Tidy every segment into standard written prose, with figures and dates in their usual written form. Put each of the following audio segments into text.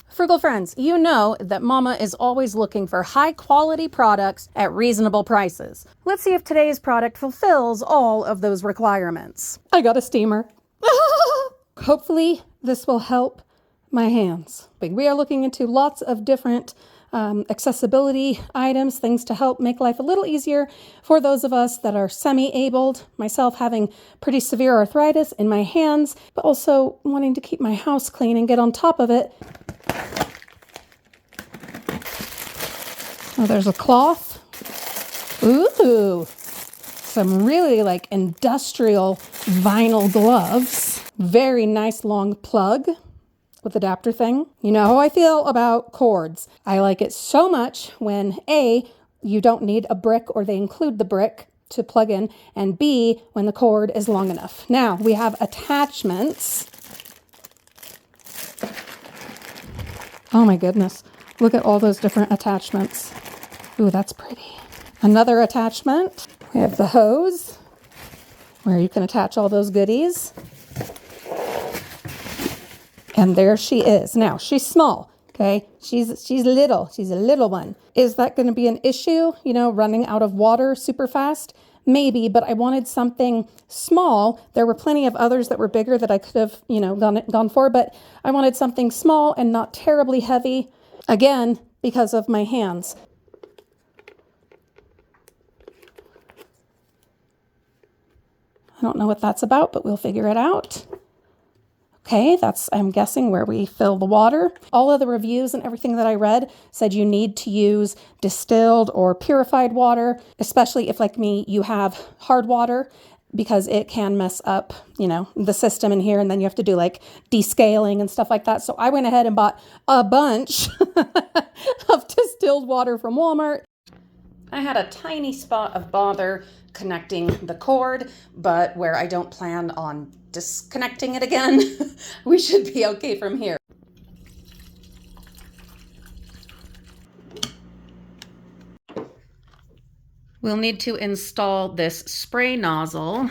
Frugal friends, you know that Mama is always looking for high quality products at reasonable prices. Let's see if today's product fulfills all of those requirements. I got a steamer. Hopefully this will help my hands. We are looking into lots of different accessibility items, things to help make life a little easier for those of us that are semi-abled, myself having pretty severe arthritis in my hands, but also wanting to keep my house clean and get on top of it. Oh, there's a cloth. Ooh, some really like industrial vinyl gloves. Very nice long plug with adapter thing. You know how I feel about cords. I like it so much when A, you don't need a brick or they include the brick to plug in, and B, when the cord is long enough. Now we have attachments. Oh my goodness. Look at all those different attachments. Ooh, that's pretty. Another attachment. We have the hose where you can attach all those goodies. And there she is. Now, she's small, okay? She's little. She's a little one. Is that going to be an issue, running out of water super fast? Maybe, but I wanted something small. There were plenty of others that were bigger that I could have, gone for, but I wanted something small and not terribly heavy, again, because of my hands. I don't know what that's about, but we'll figure it out. Okay, that's, I'm guessing, where we fill the water. All of the reviews and everything that I read said you need to use distilled or purified water, especially if, like me, you have hard water, because it can mess up, the system in here, and then you have to do like descaling and stuff like that. So I went ahead and bought a bunch of distilled water from Walmart. I had a tiny spot of bother connecting the cord, but where I don't plan on disconnecting it again, we should be okay from here. We'll need to install this spray nozzle,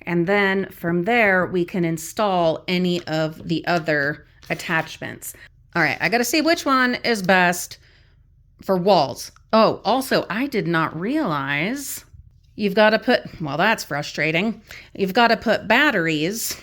and then from there we can install any of the other attachments. All right, I gotta see which one is best for walls. Oh, also, I did not realize you've got to put, well, that's frustrating. You've got to put batteries.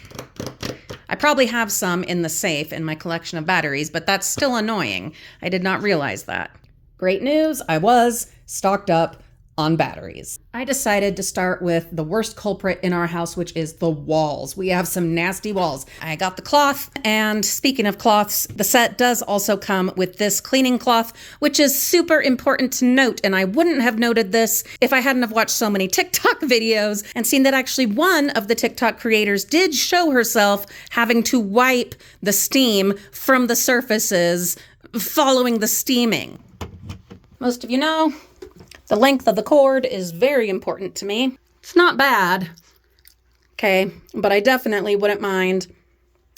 I probably have some in the safe in my collection of batteries, but that's still annoying. I did not realize that. Great news, I was stocked up on batteries. I decided to start with the worst culprit in our house, which is the walls. We have some nasty walls. I got the cloth, and speaking of cloths, the set does also come with this cleaning cloth, which is super important to note, and I wouldn't have noted this if I hadn't have watched so many TikTok videos and seen that actually one of the TikTok creators did show herself having to wipe the steam from the surfaces following the steaming. Most of you know, the length of the cord is very important to me. It's not bad, okay, but I definitely wouldn't mind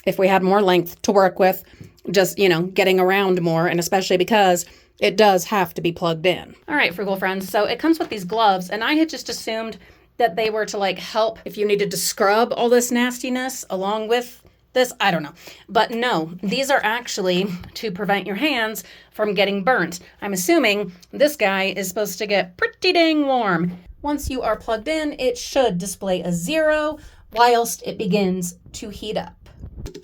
if we had more length to work with, just, getting around more, and especially because it does have to be plugged in. All right, Frugal friends, so it comes with these gloves, and I had just assumed that they were to help if you needed to scrub all this nastiness along with this, I don't know. But no, these are actually to prevent your hands from getting burnt. I'm assuming this guy is supposed to get pretty dang warm. Once you are plugged in, it should display a 0 whilst it begins to heat up.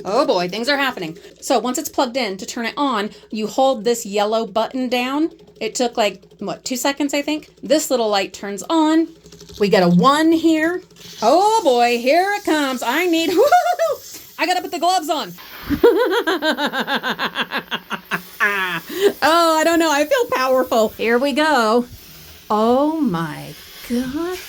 Oh boy, things are happening. So once it's plugged in, to turn it on, you hold this yellow button down. It took 2 seconds, I think. This little light turns on. We get a 1 here. Oh boy, here it comes. I need, woo-hoo-hoo! I gotta put the gloves on. Oh, I don't know. I feel powerful. Here we go. Oh my God.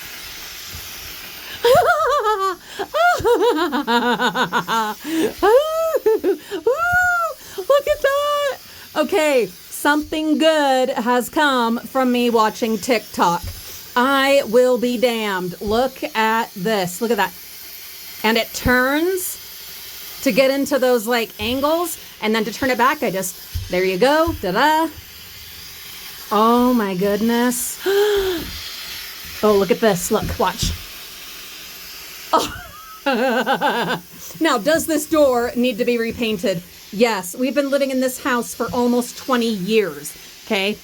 Look at that. Okay, something good has come from me watching TikTok. I will be damned. Look at this. Look at that. And it turns to get into those angles, and then to turn it back, there you go, ta-da. Oh my goodness. Oh, look at this, look, watch. Oh, Now, does this door need to be repainted? Yes, we've been living in this house for almost 20 years, okay?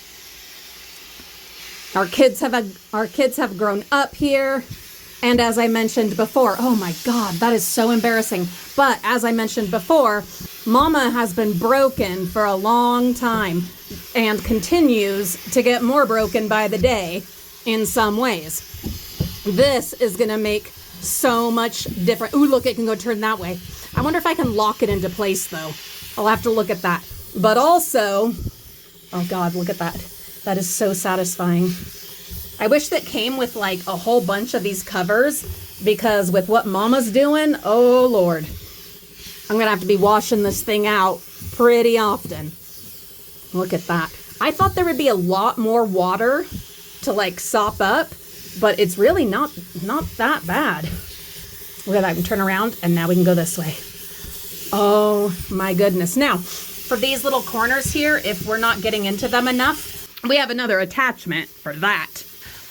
Our kids have grown up here. And as I mentioned before, oh my God, that is so embarrassing. But as I mentioned before, Mama has been broken for a long time and continues to get more broken by the day in some ways. This is going to make so much different. Ooh, look, it can go turn that way. I wonder if I can lock it into place though. I'll have to look at that. But also, oh God, look at that. That is so satisfying. I wish that came with like a whole bunch of these covers, because with what Mama's doing, oh Lord, I'm gonna have to be washing this thing out pretty often. Look at that. I thought there would be a lot more water to like sop up, but it's really not that bad. Look at that, I can turn around and now we can go this way. Oh my goodness. Now, for these little corners here, if we're not getting into them enough, we have another attachment for that.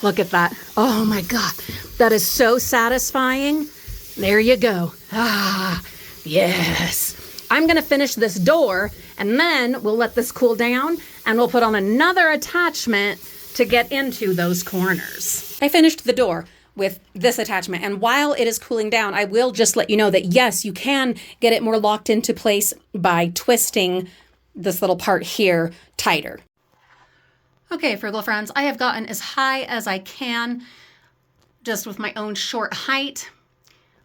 Look at that. Oh my God. That is so satisfying. There you go. Ah, yes. I'm going to finish this door and then we'll let this cool down and we'll put on another attachment to get into those corners. I finished the door with this attachment, and while it is cooling down, I will just let you know that yes, you can get it more locked into place by twisting this little part here tighter. Okay, Frugal friends, I have gotten as high as I can just with my own short height.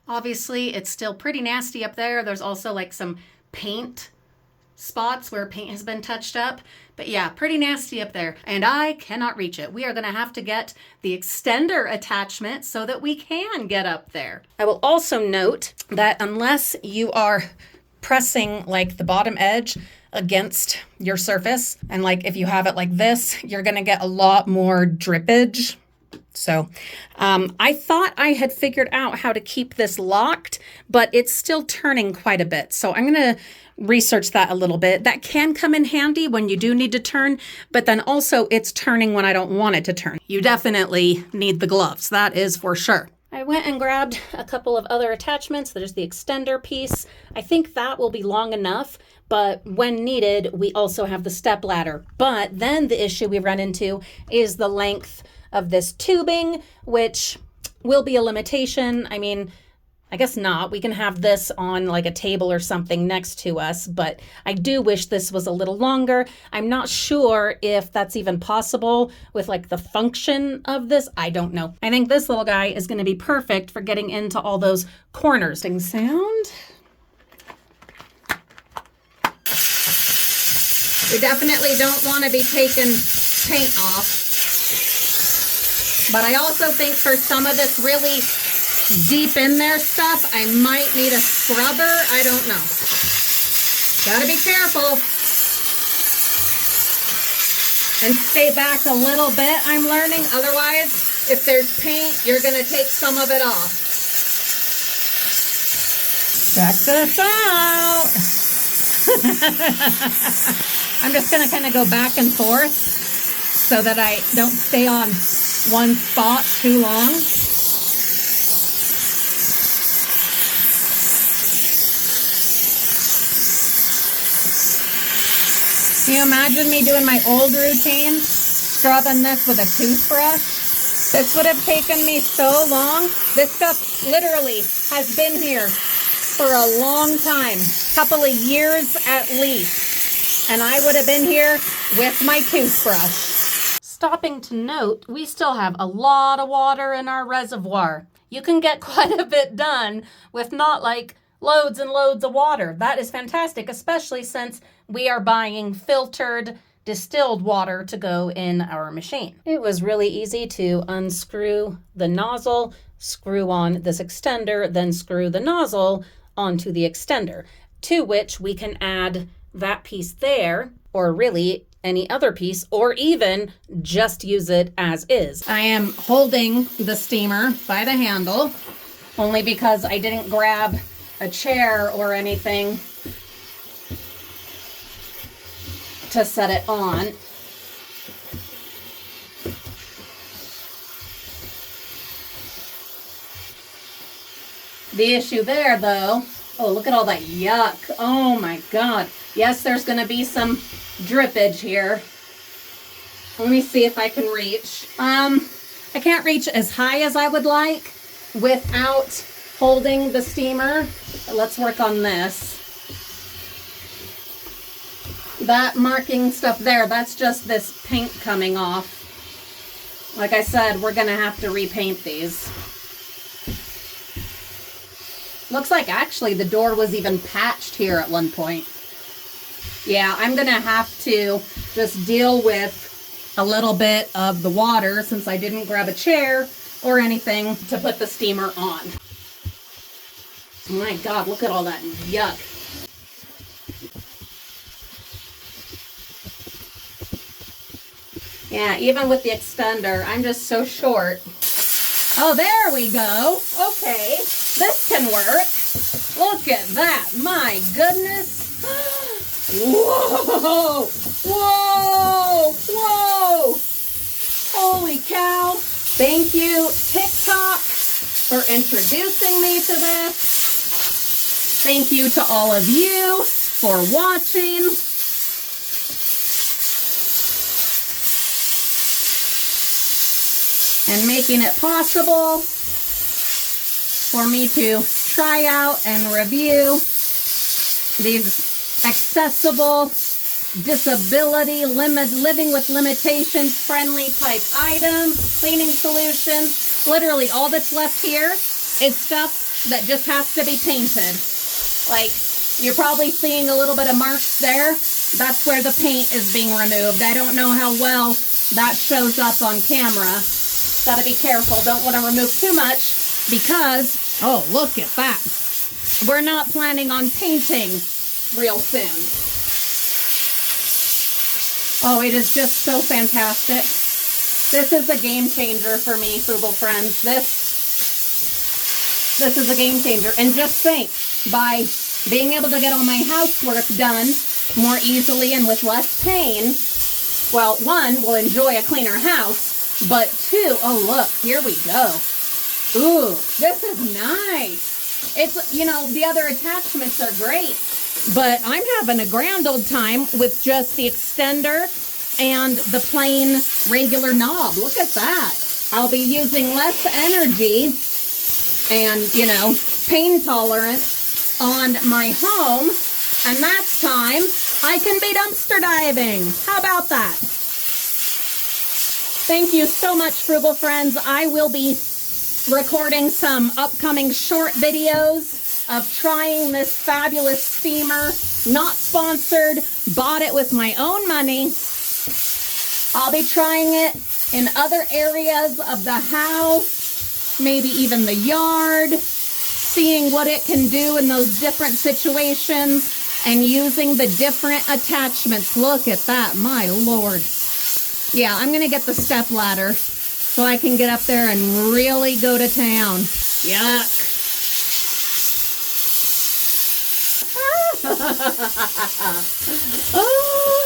Obviously, it's still pretty nasty up there. There's also like some paint spots where paint has been touched up. But yeah, pretty nasty up there. And I cannot reach it. We are going to have to get the extender attachment so that we can get up there. I will also note that unless you are pressing like the bottom edge against your surface, and like if you have it like this, you're gonna get a lot more drippage. So I thought I had figured out how to keep this locked, but it's still turning quite a bit. So I'm gonna research that a little bit. That can come in handy when you do need to turn, but then also it's turning when I don't want it to turn. You definitely need the gloves, that is for sure. I went and grabbed a couple of other attachments. There's the extender piece. I think that will be long enough, but when needed, we also have the step ladder. But then the issue we run into is the length of this tubing, which will be a limitation. I mean, I guess not. We can have this on like a table or something next to us, but I do wish this was a little longer. I'm not sure if that's even possible with like the function of this. I don't know. I think this little guy is going to be perfect for getting into all those corners. Sound. We definitely don't want to be taking paint off. But I also think for some of this really deep in there stuff, I might need a scrubber. I don't know. Gotta be careful. And stay back a little bit, I'm learning. Otherwise, if there's paint, you're gonna take some of it off. Check this out. I'm just gonna kind of go back and forth so that I don't stay on one spot too long. Can you imagine me doing my old routine, scrubbing this with a toothbrush? This would have taken me so long. This stuff literally has been here for a long time, couple of years at least. And I would have been here with my toothbrush. Stopping to note, we still have a lot of water in our reservoir. You can get quite a bit done with not like loads and loads of water. That is fantastic, especially since we are buying filtered distilled water to go in our machine. It was really easy to unscrew the nozzle, screw on this extender, then screw the nozzle onto the extender, to which we can add that piece there, or really any other piece, or even just use it as is. I am holding the steamer by the handle, only because I didn't grab a chair or anything to set it on. The issue there, though, oh, look at all that yuck. Oh my God. Yes, there's going to be some drippage here. Let me see if I can reach. I can't reach as high as I would like without holding the steamer. Let's work on this. That marking stuff there, that's just this paint coming off. Like I said, we're gonna have to repaint these. Looks like actually the door was even patched here at one point. Yeah, I'm gonna have to just deal with a little bit of the water since I didn't grab a chair or anything to put the steamer on. My God, look at all that yuck. Yeah, even with the extender, I'm just so short. Oh, there we go. Okay, this can work. Look at that. My goodness. Whoa! Whoa! Whoa! Holy cow. Thank you, TikTok, for introducing me to this. Thank you to all of you for watching. And making it possible for me to try out and review these accessible, disability, living with limitations, friendly type items, cleaning solutions. Literally all that's left here is stuff that just has to be painted. Like, you're probably seeing a little bit of marks there. That's where the paint is being removed. I don't know how well that shows up on camera. Gotta be careful. Don't want to remove too much because, oh, look at that. We're not planning on painting real soon. Oh, it is just so fantastic. This is a game changer for me, Frugal friends. This is a game changer. And just think, by being able to get all my housework done more easily and with less pain, well, one, we'll enjoy a cleaner house. But two, oh look, here we go. Ooh, this is nice. It's, you know, the other attachments are great, but I'm having a grand old time with just the extender and the plain regular knob. Look at that. I'll be using less energy and, you know, pain tolerance on my home, and that's time I can be dumpster diving. How about that? Thank you so much, Frugal friends. I will be recording some upcoming short videos of trying this fabulous steamer. Not sponsored, bought it with my own money. I'll be trying it in other areas of the house, maybe even the yard, seeing what it can do in those different situations and using the different attachments. Look at that, my Lord. Yeah, I'm going to get the step ladder so I can get up there and really go to town. Yuck. Oh.